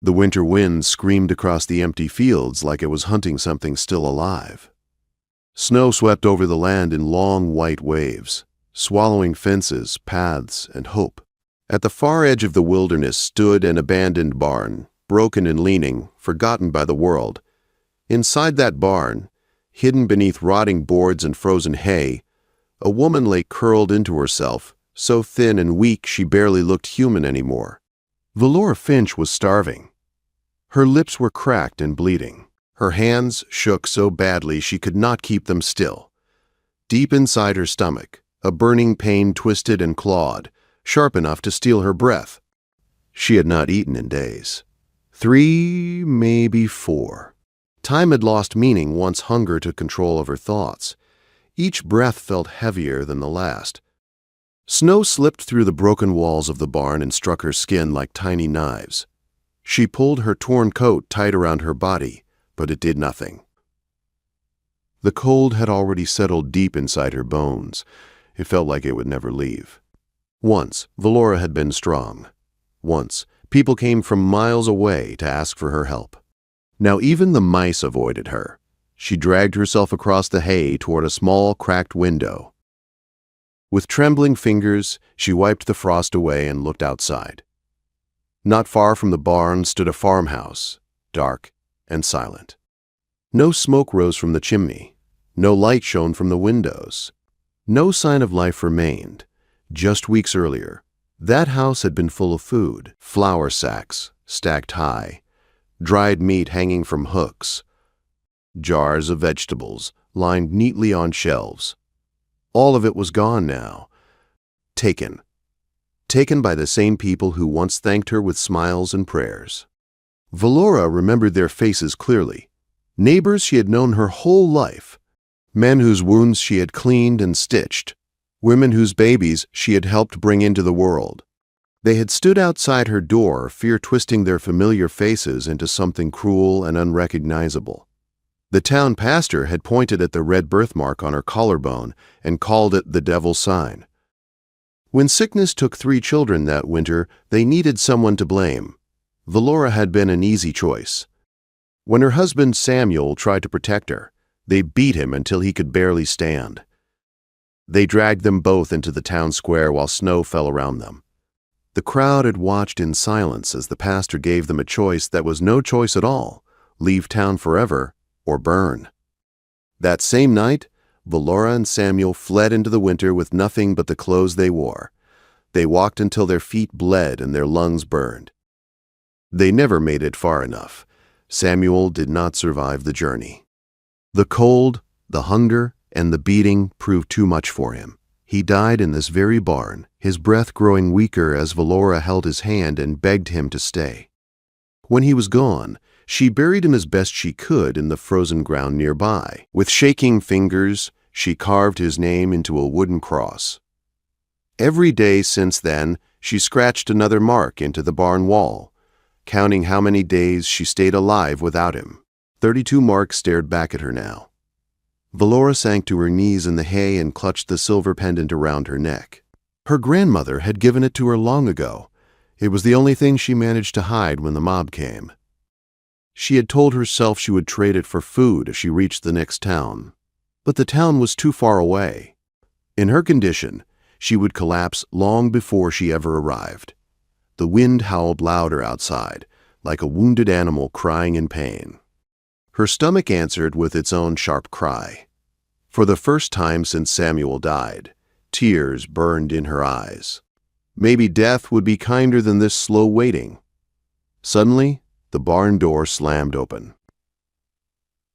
The winter wind screamed across the empty fields like it was hunting something still alive. Snow swept over the land in long white waves, swallowing fences, paths, and hope. At the far edge of the wilderness stood an abandoned barn, broken and leaning, forgotten by the world. Inside that barn, hidden beneath rotting boards and frozen hay, a woman lay curled into herself, so thin and weak she barely looked human anymore. Valora Finch was starving. Her lips were cracked and bleeding. Her hands shook so badly she could not keep them still. Deep inside her stomach, a burning pain twisted and clawed, sharp enough to steal her breath. She had not eaten in days. 3, maybe 4. Time had lost meaning once hunger took control of her thoughts. Each breath felt heavier than the last. Snow slipped through the broken walls of the barn and struck her skin like tiny knives. She pulled her torn coat tight around her body, but it did nothing. The cold had already settled deep inside her bones. It felt like it would never leave. Once, Valora had been strong. Once, people came from miles away to ask for her help. Now even the mice avoided her. She dragged herself across the hay toward a small, cracked window. With trembling fingers, she wiped the frost away and looked outside. Not far from the barn stood a farmhouse, dark and silent. No smoke rose from the chimney. No light shone from the windows. No sign of life remained. Just weeks earlier, that house had been full of food, flour sacks stacked high, dried meat hanging from hooks, jars of vegetables lined neatly on shelves. All of it was gone now. Taken. Taken by the same people who once thanked her with smiles and prayers. Valora remembered their faces clearly. Neighbors she had known her whole life. Men whose wounds she had cleaned and stitched. Women whose babies she had helped bring into the world. They had stood outside her door, fear twisting their familiar faces into something cruel and unrecognizable. The town pastor had pointed at the red birthmark on her collarbone and called it the devil's sign. When sickness took 3 children that winter, they needed someone to blame. Valora had been an easy choice. When her husband Samuel tried to protect her, they beat him until he could barely stand. They dragged them both into the town square while snow fell around them. The crowd had watched in silence as the pastor gave them a choice that was no choice at all: leave town forever or burn. That same night, Valora and Samuel fled into the winter with nothing but the clothes they wore. They walked until their feet bled and their lungs burned. They never made it far enough. Samuel did not survive the journey. The cold, the hunger, and the beating proved too much for him. He died in this very barn, his breath growing weaker as Valora held his hand and begged him to stay. When he was gone, she buried him as best she could in the frozen ground nearby. With shaking fingers, she carved his name into a wooden cross. Every day since then, she scratched another mark into the barn wall, counting how many days she stayed alive without him. 32 marks stared back at her now. Valora sank to her knees in the hay and clutched the silver pendant around her neck. Her grandmother had given it to her long ago. It was the only thing she managed to hide when the mob came. She had told herself she would trade it for food if she reached the next town. But the town was too far away. In her condition, she would collapse long before she ever arrived. The wind howled louder outside, like a wounded animal crying in pain. Her stomach answered with its own sharp cry. For the first time since Samuel died, tears burned in her eyes. Maybe death would be kinder than this slow waiting. Suddenly, the barn door slammed open.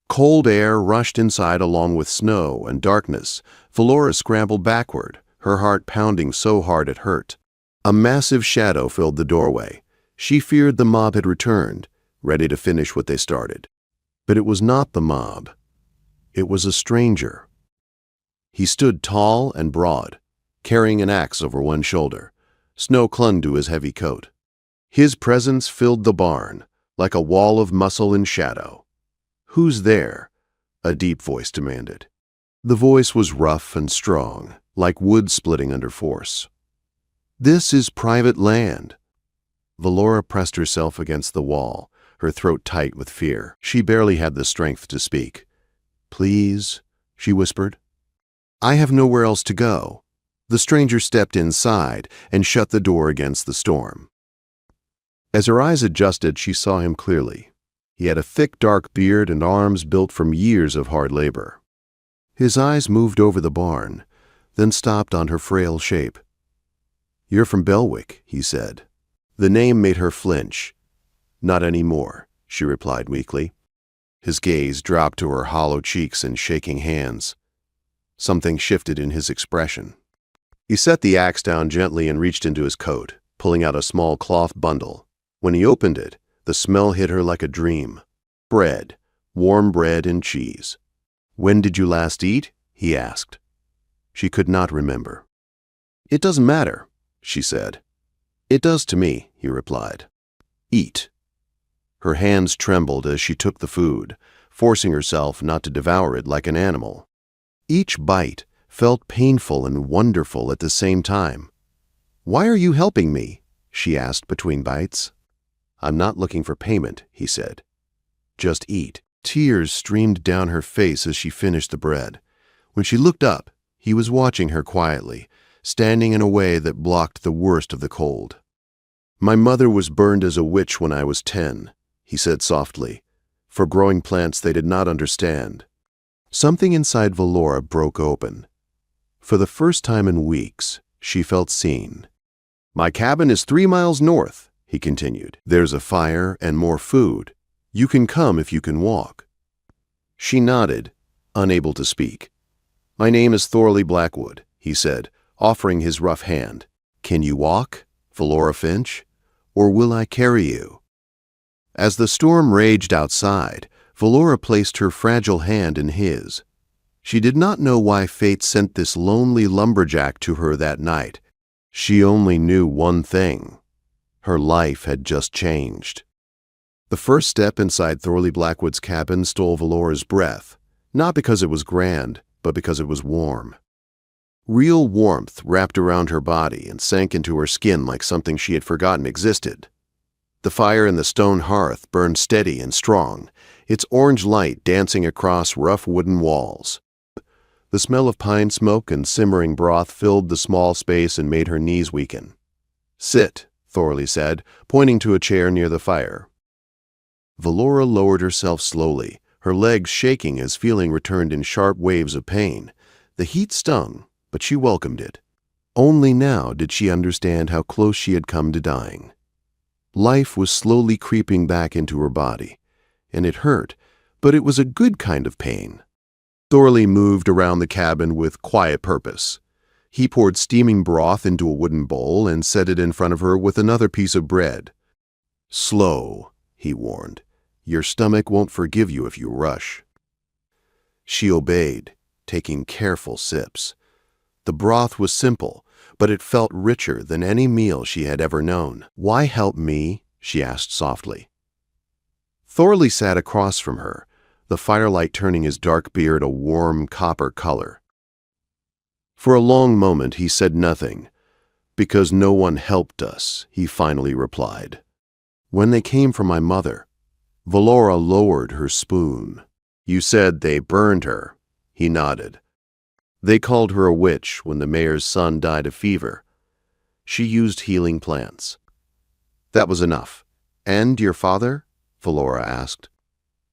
Cold air rushed inside along with snow and darkness. Valora scrambled backward, her heart pounding so hard it hurt. A massive shadow filled the doorway. She feared the mob had returned, ready to finish what they started. But it was not the mob. It was a stranger. He stood tall and broad, carrying an axe over one shoulder. Snow clung to his heavy coat. His presence filled the barn, like a wall of muscle and shadow. "Who's there?" a deep voice demanded. The voice was rough and strong, like wood splitting under force. "This is private land." Valora pressed herself against the wall, her throat tight with fear. She barely had the strength to speak. "Please," she whispered. "I have nowhere else to go." The stranger stepped inside and shut the door against the storm. As her eyes adjusted, she saw him clearly. He had a thick, dark beard and arms built from years of hard labor. His eyes moved over the barn, then stopped on her frail shape. "You're from Belwick," he said. The name made her flinch. "Not anymore," she replied weakly. His gaze dropped to her hollow cheeks and shaking hands. Something shifted in his expression. He set the axe down gently and reached into his coat, pulling out a small cloth bundle. When he opened it, the smell hit her like a dream. Bread, warm bread and cheese. "When did you last eat?" he asked. She could not remember. "It doesn't matter," she said. "It does to me," he replied. "Eat." Her hands trembled as she took the food, forcing herself not to devour it like an animal. Each bite felt painful and wonderful at the same time. "Why are you helping me?" she asked between bites. "I'm not looking for payment," he said. "Just eat." Tears streamed down her face as she finished the bread. When she looked up, he was watching her quietly, standing in a way that blocked the worst of the cold. "My mother was burned as a witch when I was 10, he said softly, for growing plants they did not understand. Something inside Valora broke open. For the first time in weeks, she felt seen. "My cabin is 3 miles north," he continued. "There's a fire and more food. You can come if you can walk." She nodded, unable to speak. "My name is Thorley Blackwood," he said, offering his rough hand. "Can you walk, Valora Finch, or will I carry you?" As the storm raged outside, Valora placed her fragile hand in his. She did not know why fate sent this lonely lumberjack to her that night. She only knew one thing. Her life had just changed. The first step inside Thorley Blackwood's cabin stole Valora's breath, not because it was grand, but because it was warm. Real warmth wrapped around her body and sank into her skin like something she had forgotten existed. The fire in the stone hearth burned steady and strong, its orange light dancing across rough wooden walls. The smell of pine smoke and simmering broth filled the small space and made her knees weaken. "Sit," Thorley said, pointing to a chair near the fire. Valora lowered herself slowly, her legs shaking as feeling returned in sharp waves of pain. The heat stung, but she welcomed it. Only now did she understand how close she had come to dying. Life was slowly creeping back into her body, and it hurt, but it was a good kind of pain. Thorley moved around the cabin with quiet purpose. He poured steaming broth into a wooden bowl and set it in front of her with another piece of bread. "Slow," he warned. "Your stomach won't forgive you if you rush." She obeyed, taking careful sips. The broth was simple, but it felt richer than any meal she had ever known. "Why help me?" she asked softly. Thorley sat across from her, the firelight turning his dark beard a warm copper color. For a long moment he said nothing. "Because no one helped us," he finally replied. "When they came for my mother." Valora lowered her spoon. "You said they burned her." He nodded. "They called her a witch when the mayor's son died of fever. She used healing plants." "That was enough." "And your father?" Valora asked.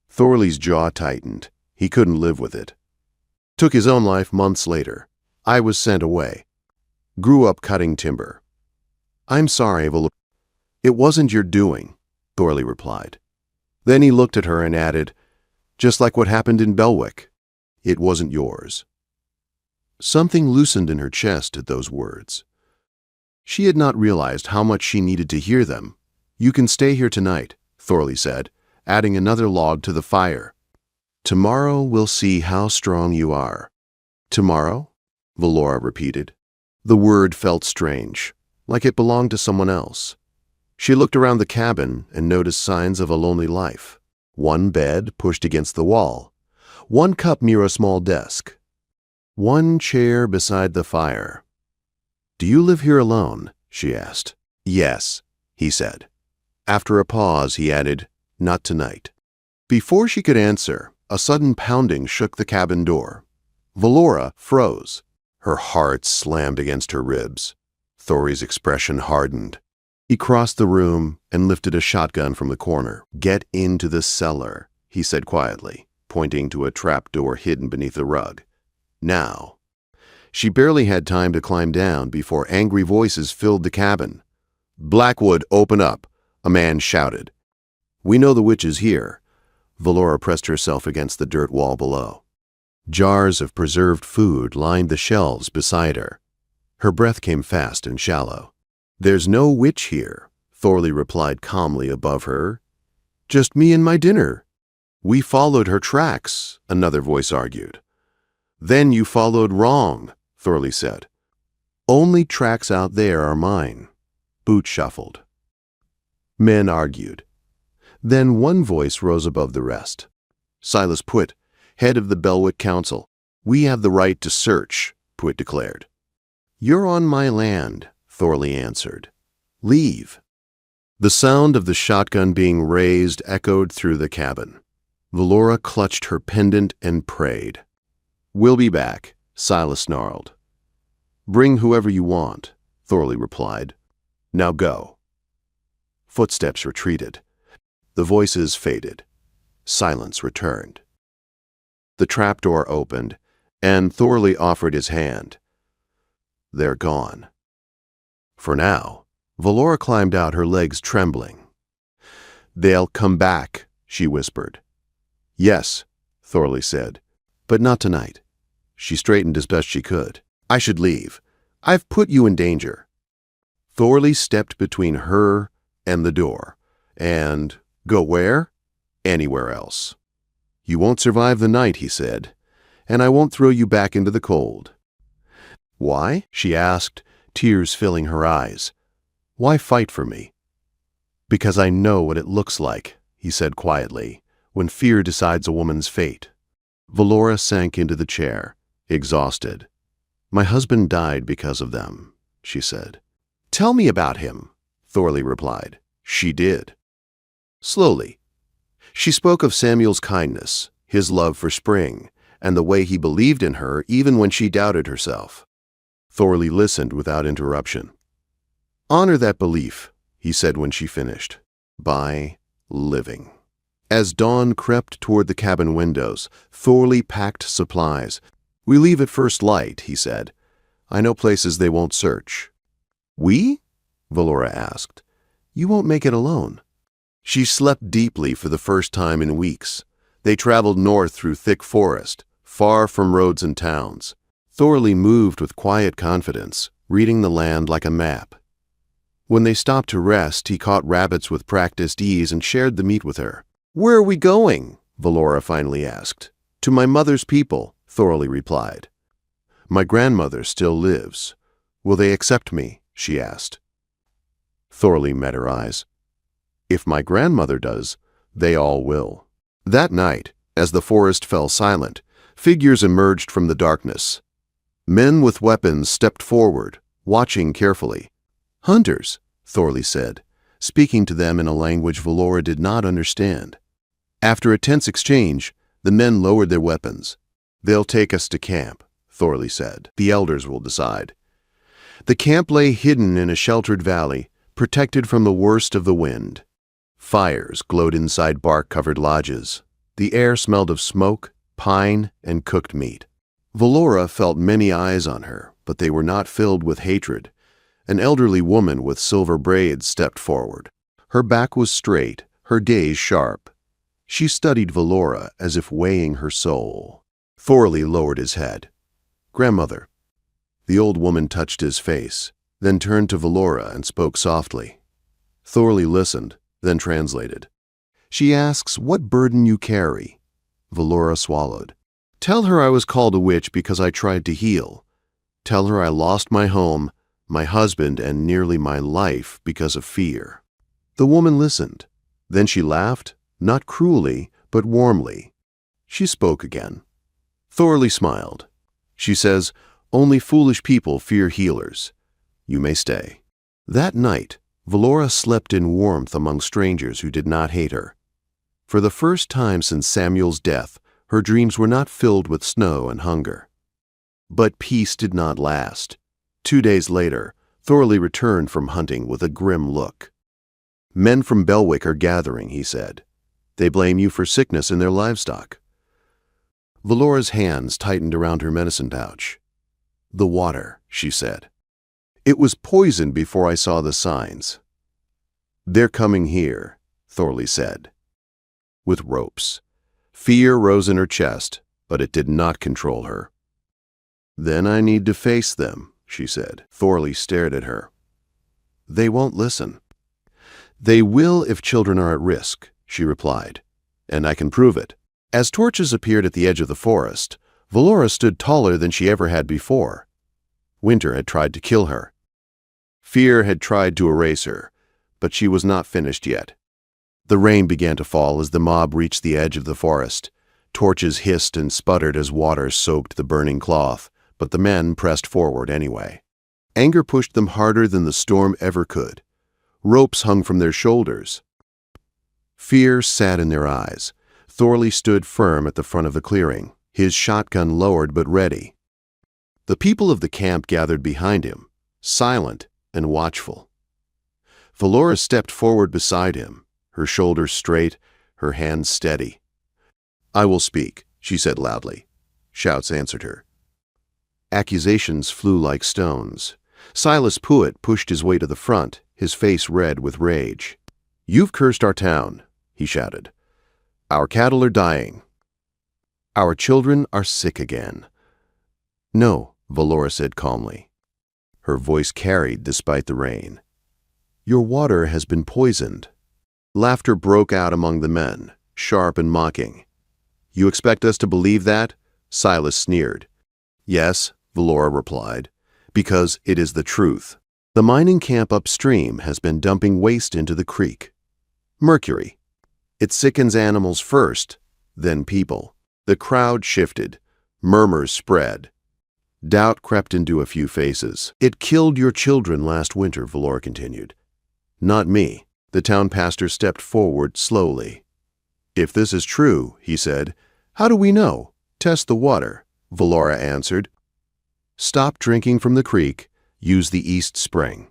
Thorley's jaw tightened. He couldn't live with it. "Took his own life months later. I was sent away. Grew up cutting timber." "I'm sorry, Valora." "It wasn't your doing," Thorley replied. Then he looked at her and added, "Just like what happened in Belwick. It wasn't yours." Something loosened in her chest at those words. She had not realized how much she needed to hear them. "You can stay here tonight," Thorley said, adding another log to the fire. "Tomorrow we'll see how strong you are." "Tomorrow?" Valora repeated. The word felt strange, like it belonged to someone else. She looked around the cabin and noticed signs of a lonely life. One bed pushed against the wall, one cup near a small desk, one chair beside the fire. "Do you live here alone?" she asked. "Yes," he said. After a pause, he added, "Not tonight." Before she could answer, a sudden pounding shook the cabin door. Valora froze. Her heart slammed against her ribs. Thorley's expression hardened. He crossed the room and lifted a shotgun from the corner. "Get into the cellar," he said quietly, pointing to a trap door hidden beneath the rug. "Now." She barely had time to climb down before angry voices filled the cabin. "Blackwood, open up," a man shouted. "We know the witch is here." Valora pressed herself against the dirt wall below. Jars of preserved food lined the shelves beside her. Her breath came fast and shallow. "There's no witch here," Thorley replied calmly above her. "Just me and my dinner." "We followed her tracks," another voice argued. "Then you followed wrong," Thorley said. "Only tracks out there are mine." Boots shuffled. Men argued. Then one voice rose above the rest. Silas Pwitt, head of the Belwick Council. "We have the right to search," Pwitt declared. "You're on my land," Thorley answered. "Leave." The sound of the shotgun being raised echoed through the cabin. Valora clutched her pendant and prayed. "We'll be back," Silas snarled. "Bring whoever you want," Thorley replied. "Now go." Footsteps retreated. The voices faded. Silence returned. The trapdoor opened, and Thorley offered his hand. "They're gone." For now, Valora climbed out, her legs trembling. "They'll come back," she whispered. "Yes," Thorley said, "but not tonight." She straightened as best she could. "I should leave. I've put you in danger." Thorley stepped between her and the door. "And go where?" "Anywhere else." "You won't survive the night," he said, "and I won't throw you back into the cold." "Why?" she asked, tears filling her eyes. "Why fight for me?" "Because I know what it looks like," he said quietly, "when fear decides a woman's fate." Valora sank into the chair, exhausted. "My husband died because of them," she said. "Tell me about him," Thorley replied. She did. Slowly. She spoke of Samuel's kindness, his love for Spring, and the way he believed in her even when she doubted herself. Thorley listened without interruption. "Honor that belief," he said when she finished, "by living." As dawn crept toward the cabin windows, Thorley packed supplies. "We leave at first light," he said. "I know places they won't search." "We?" Valora asked. "You won't make it alone." She slept deeply for the first time in weeks. They traveled north through thick forest, far from roads and towns. Thorley moved with quiet confidence, reading the land like a map. When they stopped to rest, he caught rabbits with practiced ease and shared the meat with her. "Where are we going?" Valora finally asked. "To my mother's people," Thorley replied. "My grandmother still lives. Will they accept me?" she asked. Thorley met her eyes. "If my grandmother does, they all will." That night, as the forest fell silent, figures emerged from the darkness. Men with weapons stepped forward, watching carefully. "Hunters," Thorley said, speaking to them in a language Valora did not understand. After a tense exchange, the men lowered their weapons. "They'll take us to camp," Thorley said. "The elders will decide." The camp lay hidden in a sheltered valley, protected from the worst of the wind. Fires glowed inside bark-covered lodges. The air smelled of smoke, pine, and cooked meat. Valora felt many eyes on her, but they were not filled with hatred. An elderly woman with silver braids stepped forward. Her back was straight, her gaze sharp. She studied Valora as if weighing her soul. Thorley lowered his head. "Grandmother." The old woman touched his face, then turned to Valora and spoke softly. Thorley listened, then translated. "She asks what burden you carry." Valora swallowed. "Tell her I was called a witch because I tried to heal. Tell her I lost my home, my husband, and nearly my life because of fear." The woman listened. Then she laughed, not cruelly, but warmly. She spoke again. Thorley smiled. "She says, 'Only foolish people fear healers.' You may stay." That night, Valora slept in warmth among strangers who did not hate her. For the first time since Samuel's death, her dreams were not filled with snow and hunger. But peace did not last. 2 days later, Thorley returned from hunting with a grim look. "Men from Belwick are gathering," he said. "They blame you for sickness in their livestock." Valora's hands tightened around her medicine pouch. "The water," she said. "It was poisoned before I saw the signs." "They're coming here," Thorley said. With ropes. Fear rose in her chest, but it did not control her. "Then I need to face them," she said. Thorley stared at her. "They won't listen." "They will if children are at risk," she replied, "and I can prove it." As torches appeared at the edge of the forest, Valora stood taller than she ever had before. Winter had tried to kill her. Fear had tried to erase her, but she was not finished yet. The rain began to fall as the mob reached the edge of the forest. Torches hissed and sputtered as water soaked the burning cloth, but the men pressed forward anyway. Anger pushed them harder than the storm ever could. Ropes hung from their shoulders. Fear sat in their eyes. Thorley stood firm at the front of the clearing, his shotgun lowered but ready. The people of the camp gathered behind him, silent and watchful. Valora stepped forward beside him, her shoulders straight, her hands steady. "I will speak," she said loudly. Shouts answered her. Accusations flew like stones. Silas Puett pushed his way to the front, his face red with rage. "You've cursed our town," he shouted. "Our cattle are dying. Our children are sick again." "No," Valora said calmly. Her voice carried despite the rain. "Your water has been poisoned." Laughter broke out among the men, sharp and mocking. "You expect us to believe that?" Silas sneered. "Yes," Valora replied, "because it is the truth. The mining camp upstream has been dumping waste into the creek. Mercury. It sickens animals first, then people." The crowd shifted. Murmurs spread. Doubt crept into a few faces. "It killed your children last winter," Valora continued. "Not me." The town pastor stepped forward slowly. "If this is true," he said, "how do we know?" "Test the water," Valora answered. "Stop drinking from the creek. Use the East Spring.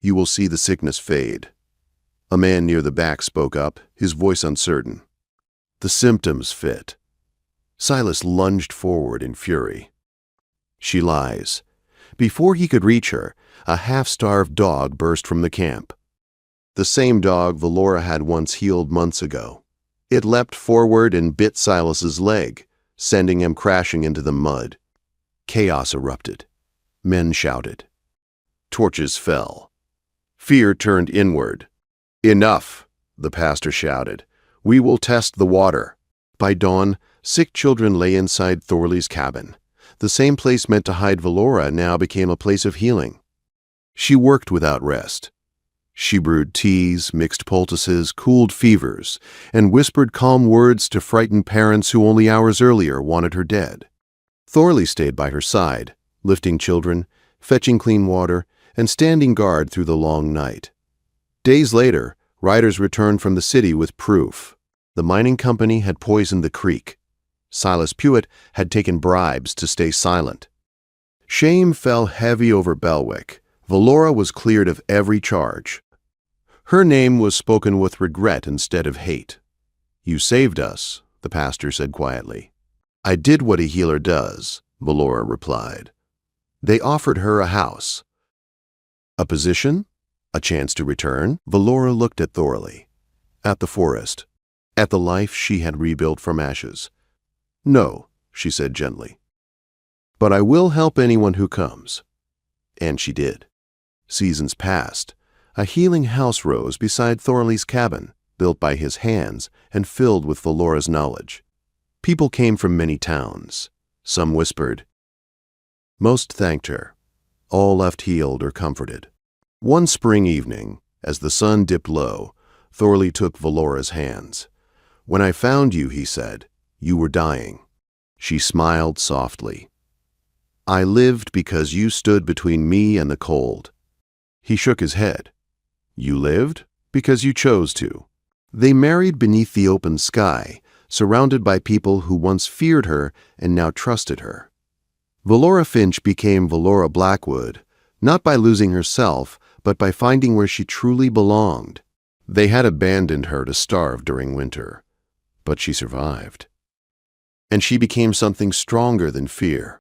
You will see the sickness fade." A man near the back spoke up, his voice uncertain. "The symptoms fit." Silas lunged forward in fury. "She lies." Before he could reach her, a half-starved dog burst from the camp. The same dog Valora had once healed months ago. It leapt forward and bit Silas's leg, sending him crashing into the mud. Chaos erupted. Men shouted. Torches fell. Fear turned inward. "Enough," the pastor shouted. "We will test the water." By dawn, sick children lay inside Thorley's cabin. The same place meant to hide Valora now became a place of healing. She worked without rest. She brewed teas, mixed poultices, cooled fevers, and whispered calm words to frightened parents who only hours earlier wanted her dead. Thorley stayed by her side, lifting children, fetching clean water, and standing guard through the long night. Days later, riders returned from the city with proof. The mining company had poisoned the creek. Silas Puett had taken bribes to stay silent. Shame fell heavy over Belwick. Valora was cleared of every charge. Her name was spoken with regret instead of hate. "You saved us," the pastor said quietly. "I did what a healer does," Valora replied. They offered her a house. A position? A chance to return? Valora looked at Thorley, at the forest, at the life she had rebuilt from ashes. "No," she said gently. "But I will help anyone who comes." And she did. Seasons passed. A healing house rose beside Thorley's cabin, built by his hands and filled with Valora's knowledge. People came from many towns. Some whispered. Most thanked her. All left healed or comforted. One spring evening, as the sun dipped low, Thorley took Valora's hands. "When I found you," he said, "you were dying." She smiled softly. "I lived because you stood between me and the cold." He shook his head. You lived because you chose to. They married beneath the open sky, surrounded by people who once feared her and now trusted her. Valora Finch became Valora Blackwood, not by losing herself, but by finding where she truly belonged. They had abandoned her to starve during winter, but she survived. And she became something stronger than fear,